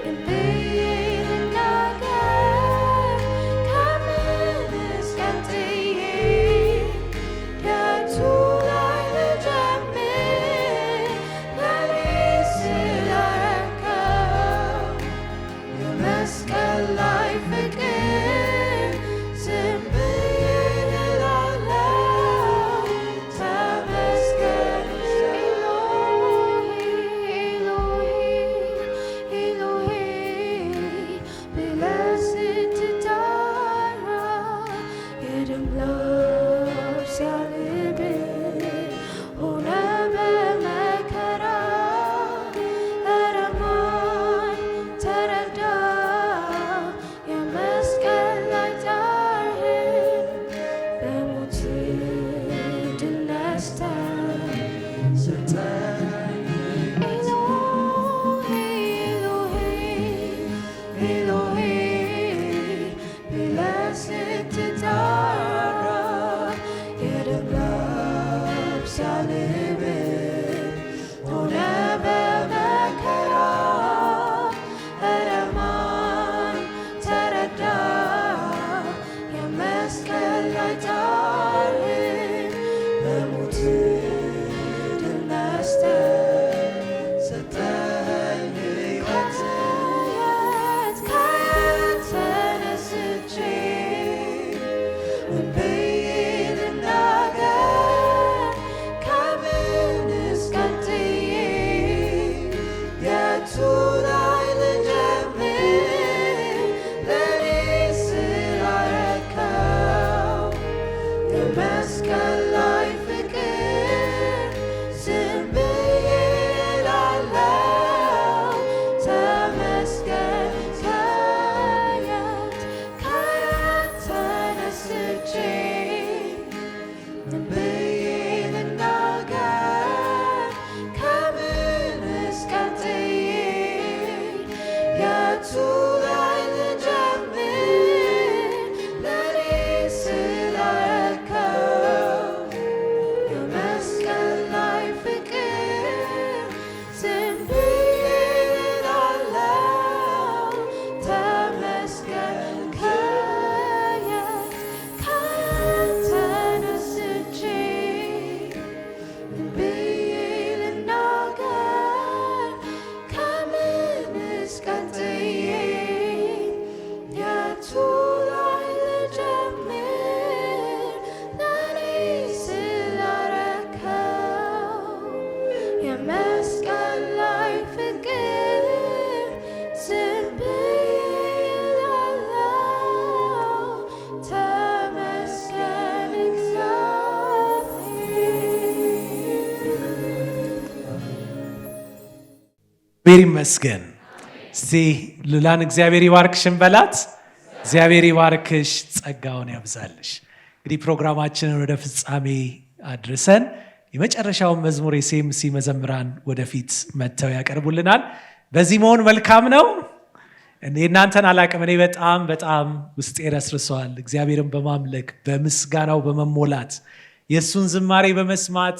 ምን ብዬ ልናገር ከምንስ ቀጥዬ የቱ ላይ ልጀምር ለኔ ስላረከው የመስቀል ላይ ፍቅር ዝም ብዬ እላለሁ ተመስገን ኤሎሄ ብለህ ስትጠራ የደም ልብስ ያልብህ ሆነ በመከራ ኧረ ማን ተረዳ የመስቀል ላይ ጣርህን በሞት ድል ነስተህ ሰጠኸኝ ኤሎሄ ብለህ ስትጠራ የደም ልብስ ያልብህ ሆነ በመከራ ኧረ ማን ተረዳ የመስቀል ላይ ጣርህን በሞት ድል ነስተህ ሰጠኸኝ ሕይወት ከየት ተነስቼ ምን ብዬ ልናገር ከምንስ ቀጥዬ የቱ ላይ ልጀምር ለኔ ስላረከው የመስቀል ላይ ፍቅር ዝም ብዬ እላለሁ ተመስገን ከየት ተነስቼ ምን ብዬ ልናገር ከምንስ ቀጥዬ የቱ ላይ ልጀምር ለኔ ስላረከው የመስቀል ላይ ፍቅር ዝም ብዬ እላለሁ ተመስገን ከየት ተነስቼ ምን ብዬ ልናገር ከምንስ ቀጥዬ የቱ ላይ ልጀምር ለኔ ስላረከው የመስቀል ላይ ፍቅር ዝም ብዬ እላለሁ ተመስገን እግዚአብሔር ይመስገን። እስቲ ሉላን እግዚአብሔር ይባርክሽን በላት። እግዚአብሔር ይባርክሽ፣ ጸጋውን ያብዛልሽ። እንግዲህ ፕሮግራማችንን ወደ ፍጻሜ አድርሰን የመጨረሻውን መዝሙር የሴምሲ መዘምራን ወደፊት መጥተው ያቀርቡልናል። በዚህ መሆን መልካም ነው። እናንተን አላቅም፣ እኔ በጣም ውስጤ ረስርሰዋል። እግዚአብሔርን በማምለክ በምስጋናው በመሞላት የእሱን ዝማሬ በመስማት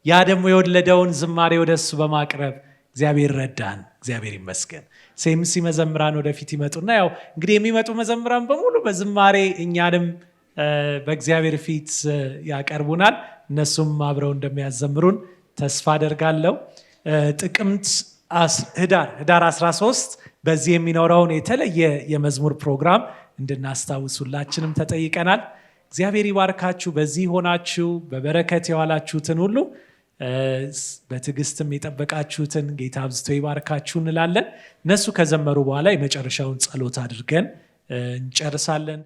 ያ ደግሞ የወለደውን ዝማሬ ወደ እሱ በማቅረብ እግዚአብሔር ረዳን። እግዚአብሔር ይመስገን። ሴምሲ መዘምራን ወደፊት ይመጡና ያው እንግዲህ የሚመጡ መዘምራን በሙሉ በዝማሬ እኛንም በእግዚአብሔር ፊት ያቀርቡናል። እነሱም አብረው እንደሚያዘምሩን ተስፋ አደርጋለሁ። ጥቅምት ህዳር 13 በዚህ የሚኖረውን የተለየ የመዝሙር ፕሮግራም እንድናስታውስ ሁላችንም ተጠይቀናል። እግዚአብሔር ይባርካችሁ። በዚህ ሆናችሁ በበረከት የዋላችሁትን ሁሉ በትዕግስትም የጠበቃችሁትን ጌታ አብዝቶ ይባርካችሁ እንላለን። እነሱ ከዘመሩ በኋላ የመጨረሻውን ጸሎት አድርገን እንጨርሳለን።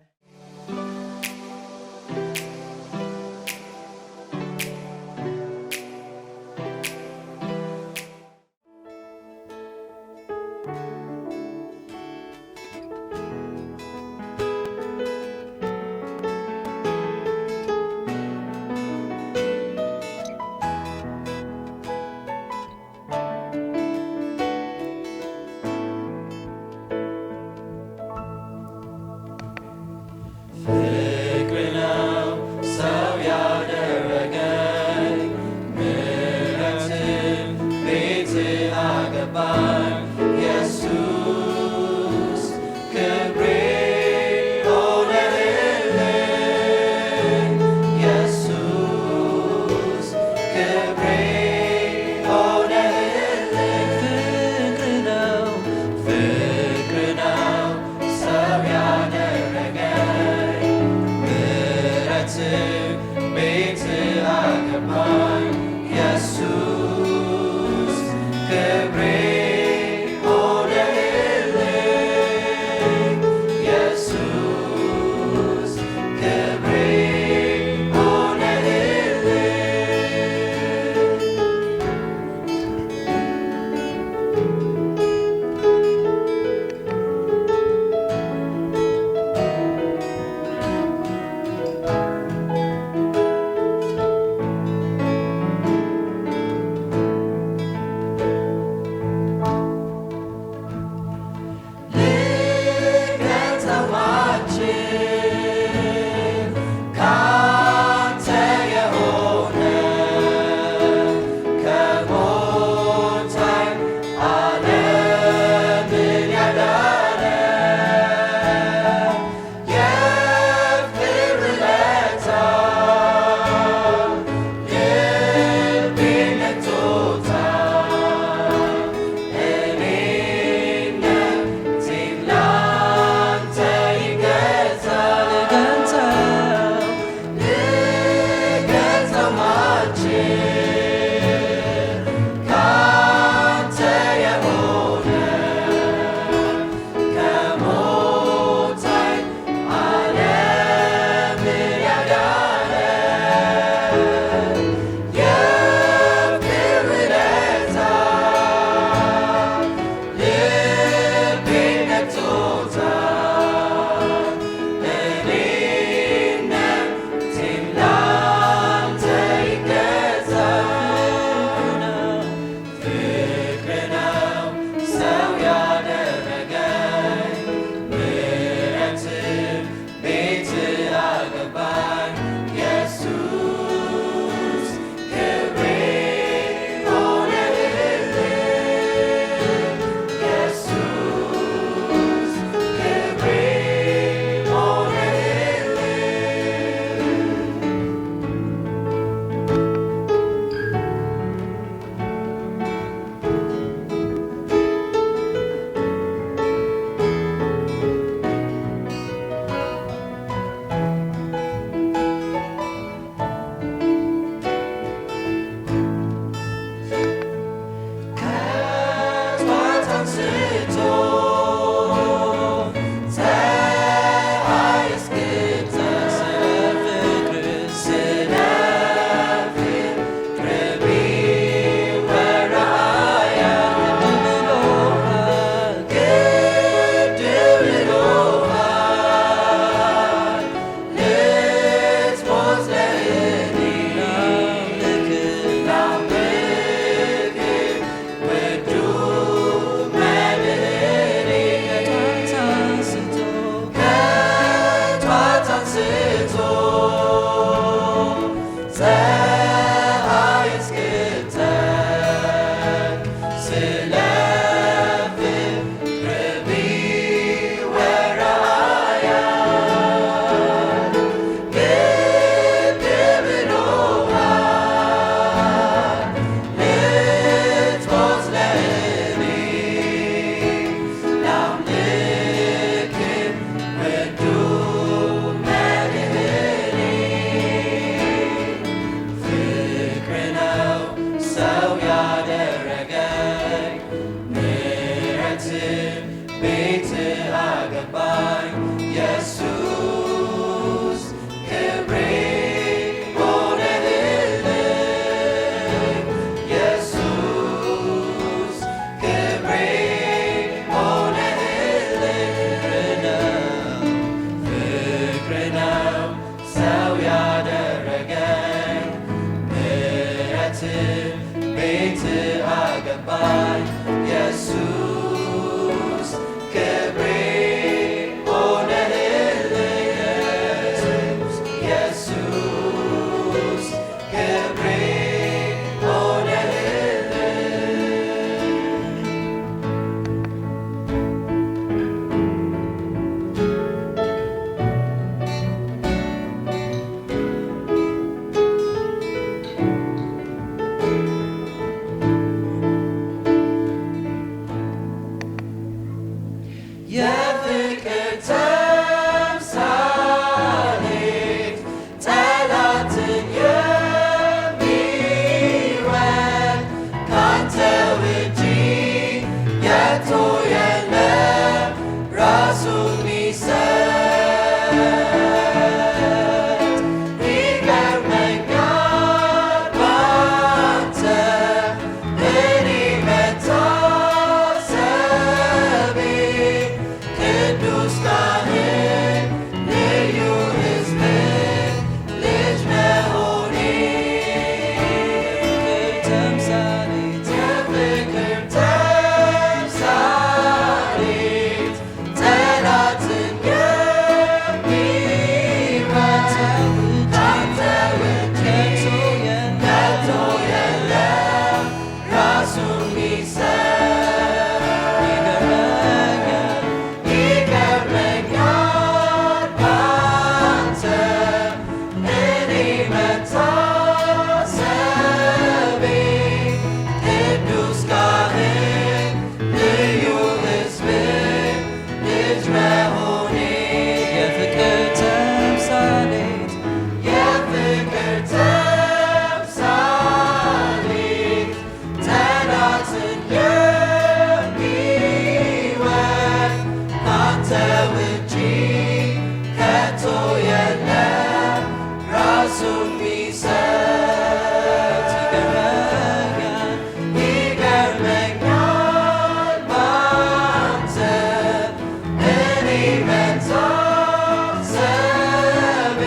መታሰቤ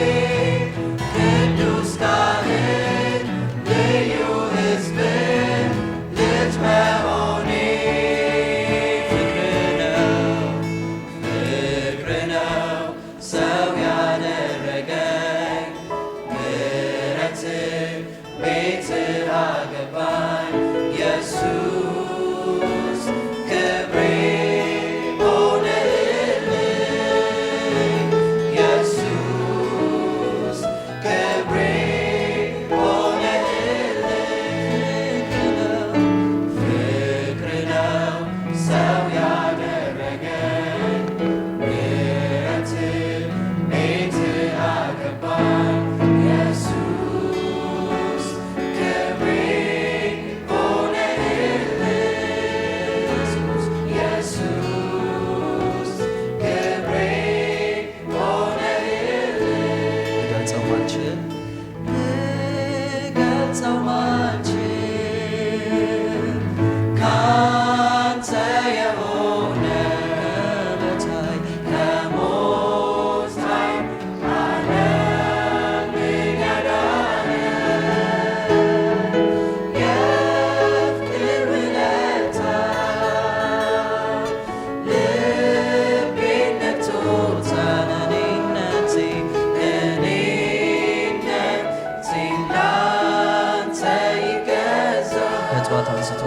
ቅዱስ ካህን ልዩ ሕዝብ ልጅ መሆኔ ፍቅር ነው ሰው ያደረገኝ ምሕረት ቤት አገባኝ ኢየሱስ ክብሬ ሆነልኝ ኢየሱስ ክብሬ ሆነልኝ ፍቅር ነው ሰው ያደረገኝ ምሕረት ቤት አገባኝ ኢየሱስ ክብሬ ሆነልኝ ኢየሱስ ክብሬ ሆነልኝ ልገልጸው ማልችል ካንተ የሆነ በታይ ከሞት ኃይል ዓለምን ያዳነ የፍቅር ውለታ ልቤን ነክቶታል እኔነቴን ላንተ ይገዛል ከጠዋት አንስቶ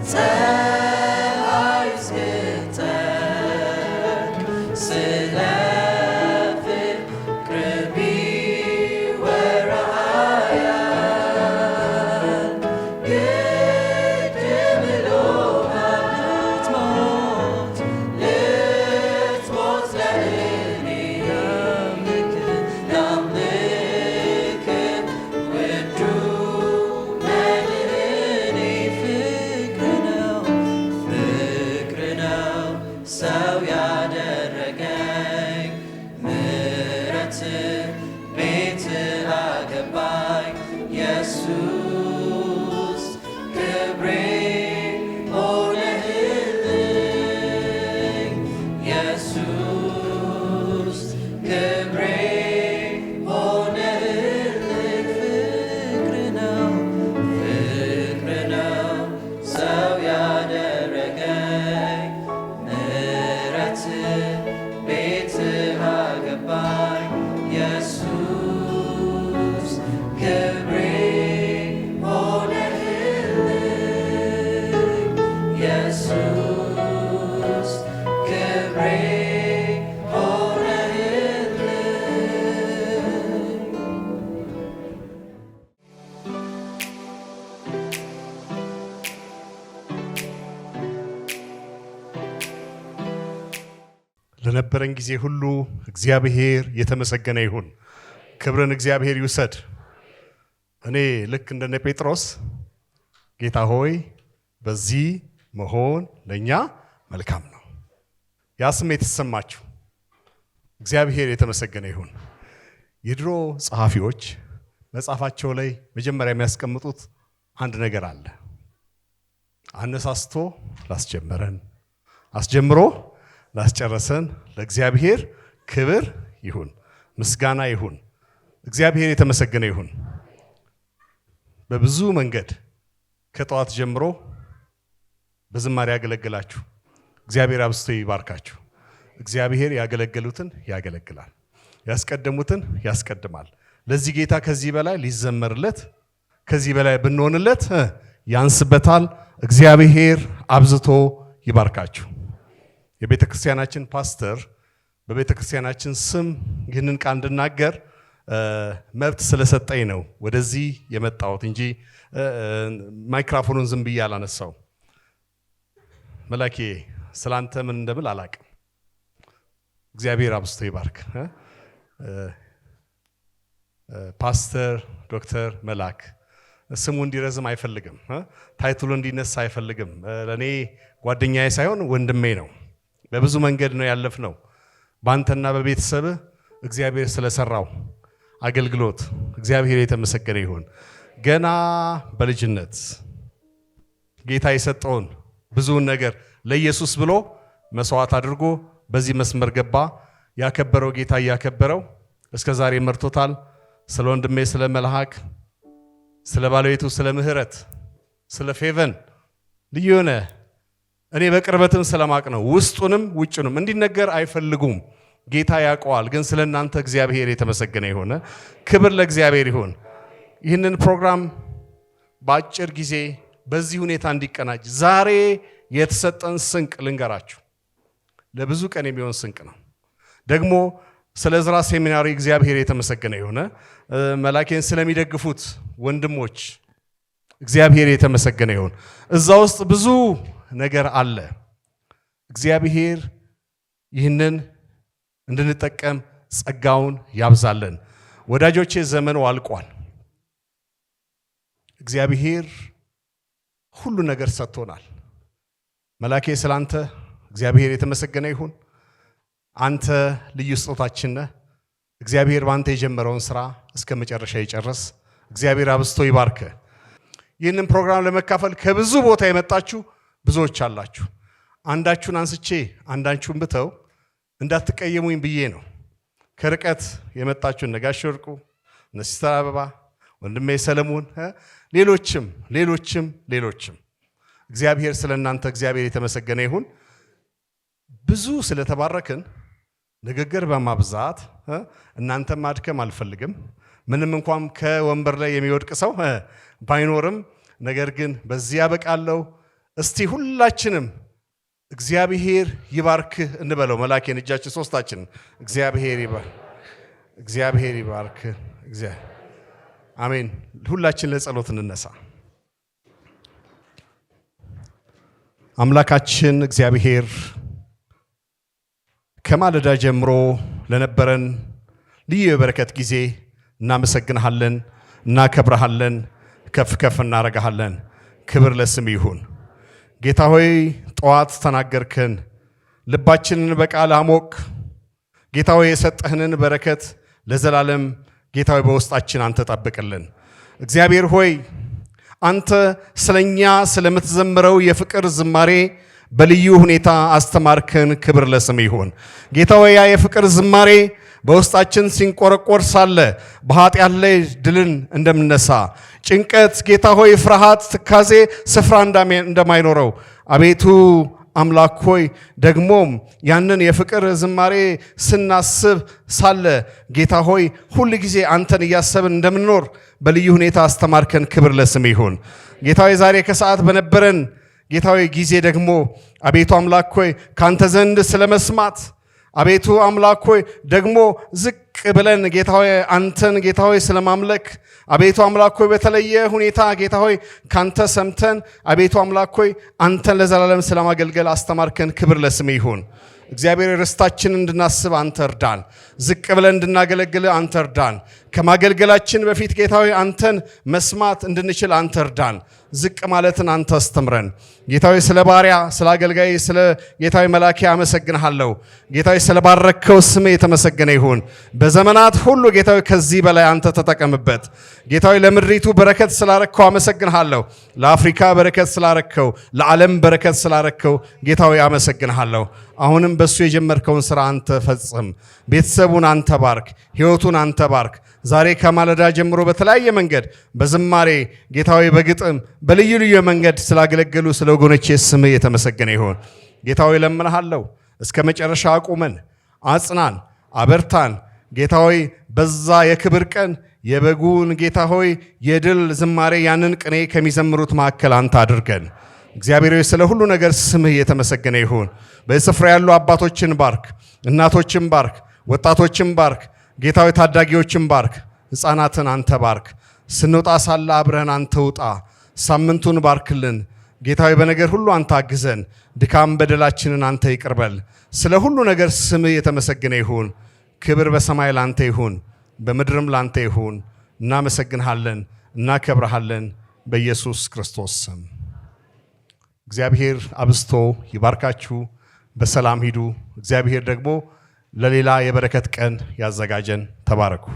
ፀሐይ እስክትጠልቅ ስለ ፍቅር ቢወራ ኃያል ግድ ብሎሃል ልትሞት ለእኔ ላምልክ ውዱ መድህኔ ፍቅር ነው ሰው ያደረገኝ ምሕረት ቤት አገባኝ ኢየሱስ ክብሬ ሆነህልኝ ኢየሱስ ክብሬ ሆነህልኝ ፍቅር ነው ሰው ያደረገኝ ምሕረት ቤት አገባኝ ኢየሱስ ክብሬ ሆነህልኝ ኢየሱስ ክብሬ ሆነህልኝ ለነበረን ጊዜ ሁሉ እግዚአብሔር የተመሰገነ ይሁን። ክብርን እግዚአብሔር ይውሰድ። እኔ ልክ እንደነ ጴጥሮስ ጌታ ሆይ በዚህ መሆን ለኛ መልካም ነው። ያ ስሜት የተሰማችሁ እግዚአብሔር የተመሰገነ ይሁን። የድሮ ጸሐፊዎች መጽሐፋቸው ላይ መጀመሪያ የሚያስቀምጡት አንድ ነገር አለ። አነሳስቶ ላስጀመረን አስጀምሮ ላስጨረሰን ለእግዚአብሔር ክብር ይሁን፣ ምስጋና ይሁን። እግዚአብሔር የተመሰገነ ይሁን። በብዙ መንገድ ከጠዋት ጀምሮ በዝማሬ ያገለግላችሁ እግዚአብሔር አብዝቶ ይባርካችሁ። እግዚአብሔር ያገለገሉትን ያገለግላል፣ ያስቀደሙትን ያስቀድማል። ለዚህ ጌታ ከዚህ በላይ ሊዘመርለት ከዚህ በላይ ብንሆንለት ያንስበታል። እግዚአብሔር አብዝቶ ይባርካችሁ። የቤተ ክርስቲያናችን ፓስተር በቤተ ክርስቲያናችን ስም ይህንን ቃል እንድናገር መብት ስለሰጠኝ ነው ወደዚህ የመጣሁት እንጂ ማይክሮፎኑን ዝም ብዬ አላነሳው። መላኬ ስላንተ ምን እንደብል አላቅም። እግዚአብሔር አብዝቶ ይባርክ። ፓስተር ዶክተር መላክ ስሙ እንዲረዝም አይፈልግም፣ ታይትሉ እንዲነሳ አይፈልግም። ለኔ ጓደኛዬ ሳይሆን ወንድሜ ነው። በብዙ መንገድ ነው ያለፍነው። ባንተና በቤተሰብ እግዚአብሔር ስለሰራው አገልግሎት እግዚአብሔር የተመሰገነ ይሁን። ገና በልጅነት ጌታ የሰጠውን ብዙውን ነገር ለኢየሱስ ብሎ መስዋዕት አድርጎ በዚህ መስመር ገባ። ያከበረው ጌታ እያከበረው እስከ ዛሬ መርቶታል። ስለ ወንድሜ ስለ መልሃቅ፣ ስለ ባለቤቱ ስለ ምህረት፣ ስለ ፌቨን ልዩ የሆነ እኔ በቅርበትም ስለማቅ ነው። ውስጡንም ውጭንም እንዲነገር አይፈልጉም። ጌታ ያውቀዋል። ግን ስለ እናንተ እግዚአብሔር የተመሰገነ ይሁን። ክብር ለእግዚአብሔር ይሁን። ይህንን ፕሮግራም በአጭር ጊዜ በዚህ ሁኔታ እንዲቀናጅ ዛሬ የተሰጠን ስንቅ ልንገራችሁ። ለብዙ ቀን የሚሆን ስንቅ ነው። ደግሞ ስለ ዕዝራ ሴሚናሪ እግዚአብሔር የተመሰገነ ይሁን። መላኬን ስለሚደግፉት ወንድሞች እግዚአብሔር የተመሰገነ ይሁን። እዛ ውስጥ ብዙ ነገር አለ። እግዚአብሔር ይህንን እንድንጠቀም ጸጋውን ያብዛልን። ወዳጆቼ ዘመኑ አልቋል። እግዚአብሔር ሁሉ ነገር ሰጥቶናል። መላኬ ስላንተ እግዚአብሔር የተመሰገነ ይሁን። አንተ ልዩ ስጦታችን ነህ። እግዚአብሔር ባንተ የጀመረውን ስራ እስከ መጨረሻ ይጨርስ። እግዚአብሔር አብዝቶ ይባርክ። ይህንን ፕሮግራም ለመካፈል ከብዙ ቦታ የመጣችሁ ብዙዎች አላችሁ። አንዳችሁን አንስቼ አንዳችሁን ብተው እንዳትቀየሙኝ ብዬ ነው። ከርቀት የመጣችሁ ነጋሽ ወርቁ፣ ሲስተር አበባ፣ ወንድሜ ሰለሞን፣ ሌሎችም እግዚአብሔር ስለናንተ እግዚአብሔር የተመሰገነ ይሁን። ብዙ ስለተባረክን ንግግር በማብዛት እናንተ ማድከም አልፈልግም። ምንም እንኳን ከወንበር ላይ የሚወድቅ ሰው ባይኖርም፣ ነገር ግን በዚያ በቃለው። እስቲ ሁላችንም እግዚአብሔር ይባርክ እንበለው። መላኬን እጃችን ሶስታችን እግዚአብሔር ይባርክ። አሜን። ሁላችን ለጸሎት እንነሳ። አምላካችን እግዚአብሔር ከማለዳ ጀምሮ ለነበረን ልዩ የበረከት ጊዜ እናመሰግንሃለን፣ እናከብረሃለን፣ ከፍ ከፍ እናረጋሃለን። ክብር ለስም ይሁን። ጌታ ሆይ ጠዋት ተናገርከን፣ ልባችንን በቃል አሞቅ። ጌታ ሆይ የሰጠህንን በረከት ለዘላለም ጌታ ሆይ በውስጣችን አንተ ጠብቅልን። እግዚአብሔር ሆይ አንተ ስለኛ ስለምትዘምረው የፍቅር ዝማሬ በልዩ ሁኔታ አስተማርከን። ክብር ለስም ይሁን። ጌታ ሆይ ያ የፍቅር ዝማሬ በውስጣችን ሲንቆረቆር ሳለ በኃጢአት ላይ ድልን እንደምነሳ ጭንቀት፣ ጌታ ሆይ ፍርሃት፣ ትካዜ ስፍራ እንደማይኖረው አቤቱ አምላክ ሆይ ደግሞም ያንን የፍቅር ዝማሬ ስናስብ ሳለ ጌታ ሆይ ሁል ጊዜ አንተን እያሰብን እንደምንኖር በልዩ ሁኔታ አስተማርከን። ክብር ለስም ይሁን። ጌታ ሆይ ዛሬ ከሰዓት በነበረን ጌታ ሆይ ጊዜ ደግሞ አቤቱ አምላክ ሆይ ካንተ ዘንድ ስለመስማት አቤቱ አምላክ ሆይ ደግሞ ዝቅ ብለን ጌታ ሆይ አንተን ጌታ ሆይ ስለማምለክ አቤቱ አምላክ ሆይ በተለየ ሁኔታ ጌታ ሆይ ካንተ ሰምተን አቤቱ አምላክ ሆይ አንተን ለዘላለም ስለማገልገል አስተማርከን። ክብር ለስም ይሁን። እግዚአብሔር ርስታችንን እንድናስብ አንተ እርዳን። ዝቅ ብለን እንድናገለግል አንተ እርዳን። ከማገልገላችን በፊት ጌታ ሆይ አንተን መስማት እንድንችል አንተ እርዳን። ዝቅ ማለትን አንተ አስተምረን። ጌታ ሆይ ስለ ባሪያ ስለ አገልጋይ ስለ ጌታ ሆይ መላኬ አመሰግንሃለሁ። ጌታ ሆይ ስለ ባረከው ስም የተመሰገነ ይሁን። በዘመናት ሁሉ ጌታ ሆይ ከዚህ በላይ አንተ ተጠቀምበት። ጌታ ሆይ ለምድሪቱ በረከት ስላረከው አመሰግንሃለሁ። ለአፍሪካ በረከት ስላረከው፣ ለዓለም በረከት ስላረከው ጌታ ሆይ አመሰግንሃለሁ። አሁንም በሱ የጀመርከውን ስራ አንተ ፈጽም። ቤተሰቡን አንተ ባርክ፣ ህይወቱን አንተ ባርክ። ዛሬ ከማለዳ ጀምሮ በተለያየ መንገድ በዝማሬ ጌታ ሆይ በግጥም በልዩ ልዩ መንገድ ስላገለገሉ ስለ ወገኖቼ ስም የተመሰገነ ይሁን። ጌታ ሆይ ለምንሃለሁ፣ እስከ መጨረሻ አቁመን፣ አጽናን፣ አበርታን። ጌታ ሆይ በዛ የክብር ቀን የበጉን ጌታ ሆይ የድል ዝማሬ ያንን ቅኔ ከሚዘምሩት መካከል አንተ አድርገን። እግዚአብሔር ሆይ ስለ ሁሉ ነገር ስምህ የተመሰገነ ይሁን። በስፍራ ያሉ አባቶችን ባርክ፣ እናቶችን ባርክ፣ ወጣቶችን ባርክ። ጌታ ሆይ ታዳጊዎችን ባርክ፣ ሕፃናትን አንተ ባርክ። ስንወጣ ሳለ አብረን አንተ ውጣ። ሳምንቱን ባርክልን ጌታ ሆይ በነገር ሁሉ አንተ አግዘን። ድካም በደላችንን አንተ ይቅርበል። ስለ ሁሉ ነገር ስምህ የተመሰገነ ይሁን። ክብር በሰማይ ላንተ ይሁን፣ በምድርም ላንተ ይሁን። እናመሰግንሃለን፣ እናከብረሃለን በኢየሱስ ክርስቶስ ስም። እግዚአብሔር አብዝቶ ይባርካችሁ። በሰላም ሂዱ። እግዚአብሔር ደግሞ ለሌላ የበረከት ቀን ያዘጋጀን። ተባረኩ።